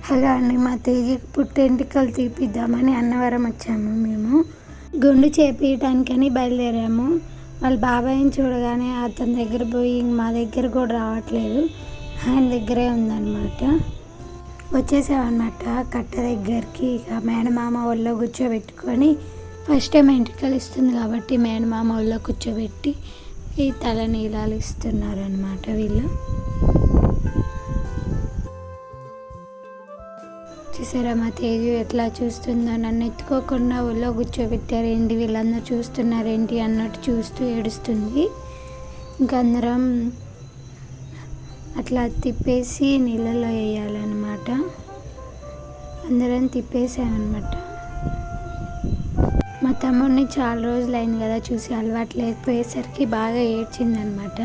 Hello అండి, మా తేజకి పుట్టెంటుకలు తీపిద్దామని అన్నవరం వచ్చాము. మేము గుండు చేపించడానికని బయలుదేరాము. వాళ్ళ బాబాయ్ని చూడగానే అతని దగ్గర పోయి మా దగ్గర కూడా రావట్లేదు, ఆయన దగ్గరే ఉందన్నమాట. వచ్చేసామన్నమాట కట్ట దగ్గరికి. ఇక మేనమామ ఒళ్ళో కూర్చోబెట్టుకొని ఫస్ట్ టైం ఎంటుకలు ఇస్తుంది కాబట్టి మేనమామ ఒళ్ళో కూర్చోబెట్టి ఈ తల నీలాలు ఇస్తున్నారనమాట. వీళ్ళు చూసారా మా తేజు ఎట్లా చూస్తుందో, నన్ను ఎత్తుకోకుండా ఒళ్ళో కూర్చోబెట్టారేంటి, వీళ్ళందరూ చూస్తున్నారేంటి అన్నట్టు చూస్తూ ఏడుస్తుంది. ఇంకా అందరం అట్లా తిప్పేసి నీళ్ళలో వేయాలన్నమాట. అందరం తిప్పేసామన్నమాట. మా తమ్ముడిని చాలా రోజులు అయింది కదా చూసి, అలవాటు లేకపోయేసరికి బాగా ఏడ్చిందనమాట.